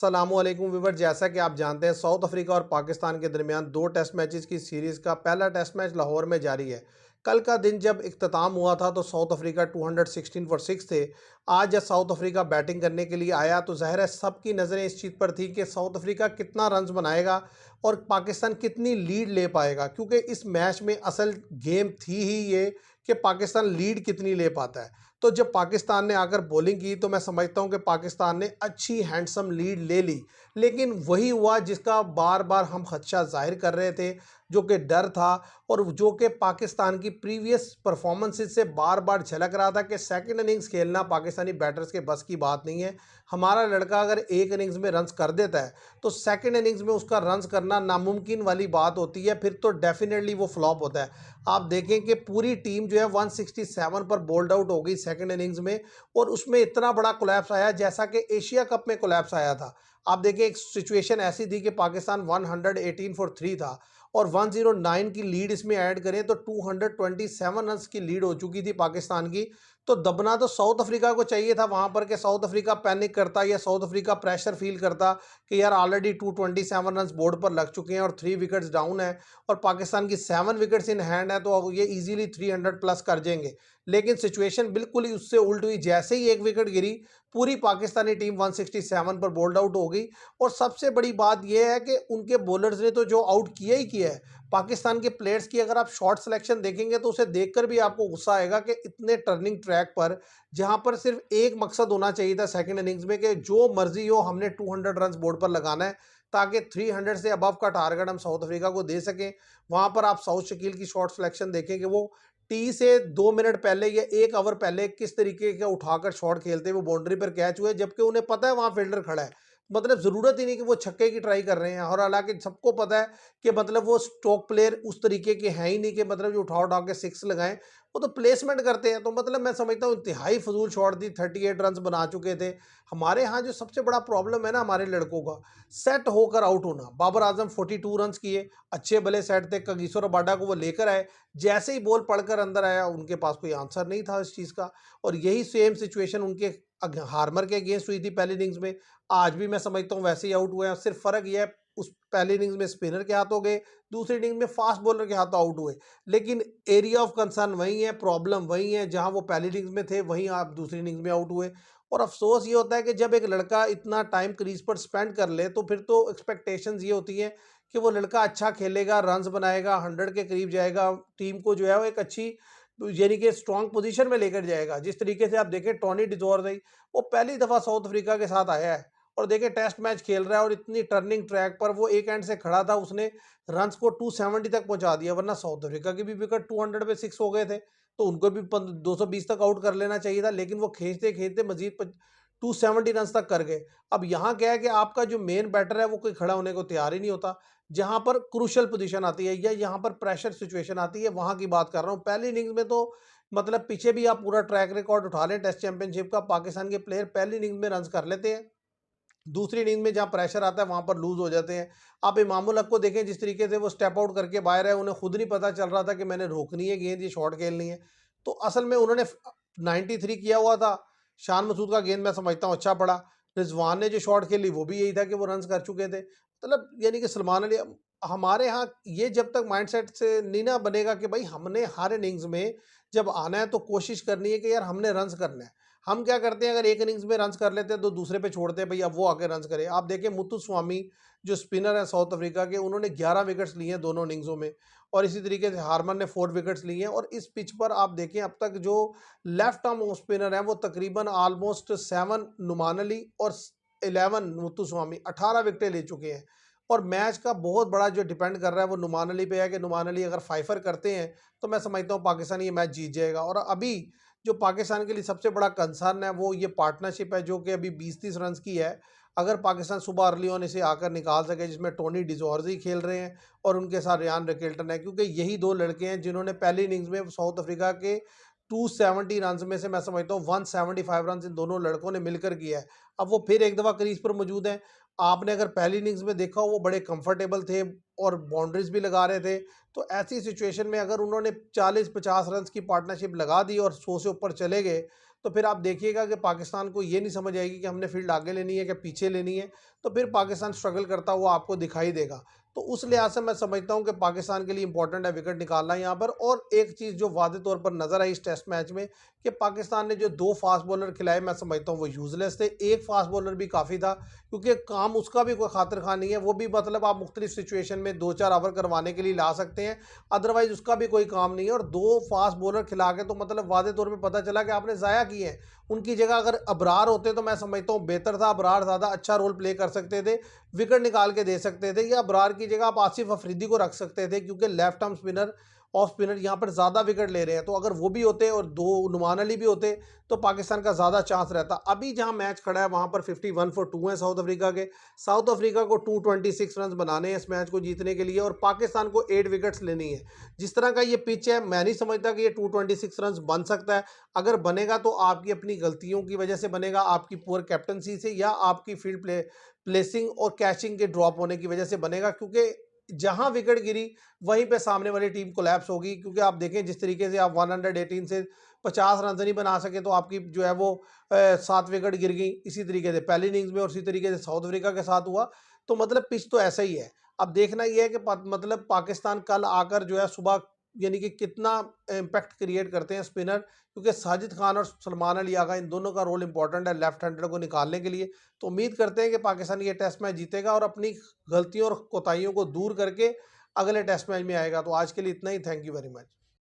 अस्सलामुअलैकुम वीवर। जैसा कि आप जानते हैं, साउथ अफ्रीका और पाकिस्तान के दरमियान दो टेस्ट मैचेस की सीरीज़ का पहला टेस्ट मैच लाहौर में जारी है। कल का दिन जब इख्तिताम हुआ था तो साउथ अफ्रीका 216 फॉर 6 थे। आज जब साउथ अफ्रीका बैटिंग करने के लिए आया तो ज़ाहिर है सबकी नज़रें इस चीज़ पर थी कि साउथ अफ्रीका कितना रन्स बनाएगा और पाकिस्तान कितनी लीड ले पाएगा, क्योंकि इस मैच में असल गेम थी ही ये कि पाकिस्तान लीड कितनी ले पाता है। तो जब पाकिस्तान ने आकर बॉलिंग की तो मैं समझता हूं कि पाकिस्तान ने अच्छी हैंडसम लीड ले ली, लेकिन वही हुआ जिसका बार बार हम खदशा जाहिर कर रहे थे, जो कि डर था और जो कि पाकिस्तान की प्रीवियस परफॉर्मेंसेस से बार बार झलक रहा था कि सेकंड इनिंग्स खेलना पाकिस्तानी बैटर्स के बस की बात नहीं है। हमारा लड़का अगर एक इनिंग्स में रन्स कर देता है तो सेकंड इनिंग्स में उसका रन्स करना नामुमकिन वाली बात होती है, फिर तो डेफिनेटली वो फ्लॉप होता है। आप देखें कि पूरी टीम जो है 167 पर बोल्ड आउट हो गई सेकंड इनिंग्स में, और उसमें इतना बड़ा कोलैप्स आया जैसा कि एशिया कप में कोलैप्स आया था। आप देखिए, एक सिचुएशन ऐसी थी कि पाकिस्तान 118 फॉर 3 था और 109 की लीड इसमें ऐड करें तो 227 रन की लीड हो चुकी थी पाकिस्तान की। तो दबना तो साउथ अफ्रीका को चाहिए था वहां पर, कि साउथ अफ्रीका पैनिक करता या साउथ अफ्रीका प्रेशर फील करता कि यार ऑलरेडी 227 रन बोर्ड पर लग चुके हैं और 3 विकेट्स डाउन है और पाकिस्तान की 7 विकेट्स इन हैंड है, तो ये इजीली 300 प्लस कर जाएंगे। लेकिन सिचुएशन बिल्कुल ही उससे उल्ट हुई। जैसे ही एक विकेट गिरी, पूरी पाकिस्तानी टीम 167 पर बोल्ड आउट हो गई। और सबसे बड़ी बात यह है कि उनके बॉलर्स ने तो जो आउट किया ही किया है। पाकिस्तान के प्लेयर्स की अगर आप शॉट सिलेक्शन देखेंगे तो उसे देखकर भी आपको गुस्सा आएगा कि इतने टर्निंग ट्रैक पर, जहां पर सिर्फ एक मकसद होना चाहिए था सेकंड इनिंग्स में कि जो मर्जी हो हमने 200 रन बोर्ड पर लगाना है, ताकि 300 से अबव का टारगेट हम साउथ अफ्रीका को दे सकें। वहां पर आप साउथ शकील की शॉट सिलेक्शन देखें कि वो टी से 2 मिनट पहले या 1 ओवर पहले किस तरीके का उठाकर शॉट खेलते हुए बाउंड्री पर कैच हुए, जबकि उन्हें पता है वहां फील्डर खड़ा है। मतलब जरूरत ही नहीं कि वो छक्के की ट्राई कर रहे हैं, और हालांकि सबको पता है कि मतलब वो स्ट्रोक प्लेयर उस तरीके के हैं ही नहीं कि मतलब जो उठा उठा के सिक्स लगाएं। वो तो प्लेसमेंट करते हैं। तो मतलब मैं समझता हूँ इंतहाई फजूल शॉट थी। 38 रन बना चुके थे। हमारे यहाँ जो सबसे बड़ा प्रॉब्लम है ना हमारे लड़कों का, सेट होकर आउट होना। बाबर आजम 42 रन किए, अच्छे भले सेट थे, कगिसो रबाडा को वो लेकर आए, जैसे ही बॉल पढ़कर अंदर आया उनके पास कोई आंसर नहीं था इस चीज़ का। और यही सेम सिचुएशन उनके हार्मर के अगेंस्ट हुई थी पहली इनिंग्स में। आज भी मैं समझता हूँ वैसे ही आउट हुए हैं। सिर्फ फर्क यह है, उस पहली इनिंग्स में स्पिनर के हाथों गए, दूसरी इनिंग्स में फास्ट बॉलर के हाथों आउट हुए। लेकिन एरिया ऑफ कंसर्न वही है, प्रॉब्लम वही है, जहां वो पहली इनिंग्स में थे वहीं आप दूसरी इनिंग्स में आउट हुए। और अफसोस ये होता है कि जब एक लड़का इतना टाइम क्रीज पर स्पेंड कर ले तो फिर तो एक्सपेक्टेशंस ये होती है कि वो लड़का अच्छा खेलेगा, रन्स बनाएगा, 100 के करीब जाएगा, टीम को जो है वो एक अच्छी यानी कि स्ट्रॉन्ग पोजीशन में लेकर जाएगा। जिस तरीके से आप देखें टोनी डिजोर वो पहली दफा साउथ अफ्रीका के साथ आया है और देखिए टेस्ट मैच खेल रहा है, और इतनी टर्निंग ट्रैक पर वो एक एंड से खड़ा था, उसने रन्स को 270 तक पहुंचा दिया। वरना साउथ अफ्रीका के भी विकेट 200 पे 6 हो गए थे, तो उनको भी 220 तक आउट कर लेना चाहिए था, लेकिन वो खींचते खींचते मजीद 270 रन तक कर गए। अब यहाँ क्या है कि आपका जो मेन बैटर है वो कोई खड़ा होने को तैयार ही नहीं होता। जहां पर क्रूशल पोजीशन आती है या यहाँ पर प्रेशर सिचुएशन आती है, वहां की बात कर रहा हूँ। पहली इनिंग्स में तो मतलब पीछे भी आप पूरा ट्रैक रिकॉर्ड उठा लें टेस्ट चैंपियनशिप का, पाकिस्तान के प्लेयर पहली इनिंग्स में रन कर लेते हैं, दूसरी इनिंग में जहां प्रेशर आता है वहां पर लूज हो जाते हैं। आप इमामुल हक को देखें, जिस तरीके से वो स्टेप आउट करके बाहर है, उन्हें खुद नहीं पता चल रहा था कि मैंने रोकनी है गेंद, ये शॉट खेलनी है। तो असल में उन्होंने 93 किया हुआ था। शान मसूद का गेंद मैं समझता हूँ अच्छा पड़ा। रिजवान ने जो शॉट खेली वो भी यही था कि वो रन कर चुके थे। मतलब यानी कि सलमान अली, हमारे यहाँ ये जब तक माइंडसेट से नहीं ना बनेगा कि भाई हमने हर इनिंग्स में जब आना है तो कोशिश करनी है कि यार हमने रन्स करना है। हम क्या करते हैं, अगर एक इनिंग्स में रन्स कर लेते हैं तो दूसरे पे छोड़ते हैं, भाई अब वो आके रन्स करे। आप देखें मुत्तु स्वामी जो स्पिनर है साउथ अफ्रीका के, उन्होंने 11 विकेट्स लिए हैं दोनों इनिंग्सों में, और इसी तरीके से हार्मन ने 4 विकेट्स लिए हैं। और इस पिच पर आप देखें अब तक जो लेफ्ट आर्म ऑफ स्पिनर है वो तकरीबन ऑलमोस्ट 7 नुमान अली और 11 मुत्तु स्वामी 18 विकेटें ले चुके हैं। और मैच का बहुत बड़ा जो डिपेंड कर रहा है वो नुमान अली पे है कि नुमान अली अगर फाइफर करते हैं तो मैं समझता हूँ पाकिस्तान ये मैच जीत जाएगा। और अभी जो पाकिस्तान के लिए सबसे बड़ा कंसर्न है वो ये पार्टनरशिप है, जो कि अभी 20-30 रन की है। अगर पाकिस्तान सुबह अर्ली ऑन इसे आकर निकाल सके, जिसमें टोनी डिजोर्जी खेल रहे हैं और उनके साथ रियान रिकेल्टन है, क्योंकि यही दो लड़के हैं जिन्होंने पहली इनिंग्स में साउथ अफ्रीका के 270 रन में से मैं समझता हूँ 175 रन इन दोनों लड़कों ने मिलकर किया है। अब वो फिर एक दफ़ा क्रीज पर मौजूद हैं। आपने अगर पहली इनिंग्स में देखा हो वो बड़े कंफर्टेबल थे और बाउंड्रीज भी लगा रहे थे। तो ऐसी सिचुएशन में अगर उन्होंने 40-50 रन की पार्टनरशिप लगा दी और 100 से ऊपर चले गए, तो फिर आप देखिएगा कि पाकिस्तान को ये नहीं समझ आएगी कि हमने फील्ड आगे लेनी है कि पीछे लेनी है। तो फिर पाकिस्तान स्ट्रगल करता हुआ आपको दिखाई देगा। तो उस लिहाज से मैं समझता हूँ कि पाकिस्तान के लिए इंपॉर्टेंट है विकेट निकालना यहाँ पर। और एक चीज़ जो वाज़े तौर पर नज़र आई इस टेस्ट मैच में कि पाकिस्तान ने जो 2 फास्ट बॉलर खिलाए, मैं समझता हूँ वो यूज़लेस थे। एक फास्ट बॉलर भी काफ़ी था, क्योंकि काम उसका भी कोई खातिर खा नहीं है। वो भी मतलब आप मुख्तलिफ सिचुएशन में 2-4 ओवर करवाने के लिए ला सकते हैं, अदरवाइज़ उसका भी कोई काम नहीं है। और 2 फास्ट बॉलर खिला के तो मतलब वाज़े तौर पे पता चला कि आपने ज़ाया किए हैं। उनकी जगह अगर अबरार होते तो मैं समझता हूँ बेहतर था। अबरार ज़्यादा अच्छा रोल प्ले कर सकते थे, विकेट निकाल के दे सकते थे, या अबरार की जगह आप आसिफ अफरीदी को रख सकते थे, क्योंकि left arm spinner, off spinner यहाँ पर ज़्यादा विकेट ले रहे हैं। तो अगर वो भी होते और 2 नुमान अली भी होते तो पाकिस्तान का ज़्यादा चांस रहता। अभी जहाँ मैच खड़ा है वहाँ पर 51 फॉर 2 है साउथ अफ्रीका के। साउथ अफ्रीका को 226 रन बनाने हैं इस मैच को जीतने के लिए, और पाकिस्तान को 8 विकेट्स लेनी है। जिस तरह का ये पिच है, मैं नहीं समझता कि ये 226 रन बन सकता है। अगर बनेगा तो आपकी अपनी गलतियों की वजह से बनेगा, आपकी पुअर कैप्टनसी से, या आपकी फील्ड प्लेसिंग और कैचिंग के ड्रॉप होने की वजह से बनेगा। क्योंकि जहां विकेट गिरी वहीं पे सामने वाली टीम कोलैप्स होगी। क्योंकि आप देखें जिस तरीके से आप 118 से 50 रन नहीं बना सके, तो आपकी जो है वो 7 विकेट गिर गई। इसी तरीके से पहली इनिंग्स में और इसी तरीके से साउथ अफ्रीका के साथ हुआ। तो मतलब पिच तो ऐसा ही है। अब देखना यह है कि मतलब पाकिस्तान कल आकर जो है सुबह, यानी कि कितना इम्पैक्ट क्रिएट करते हैं स्पिनर। क्योंकि साजिद खान और सलमान अली आगा, इन दोनों का रोल इंपॉर्टेंट है लेफ्ट हैंडर को निकालने के लिए। तो उम्मीद करते हैं कि पाकिस्तान ये टेस्ट मैच जीतेगा और अपनी गलतियों और कोताहियों को दूर करके अगले टेस्ट मैच में आएगा। तो आज के लिए इतना ही। Thank you very much.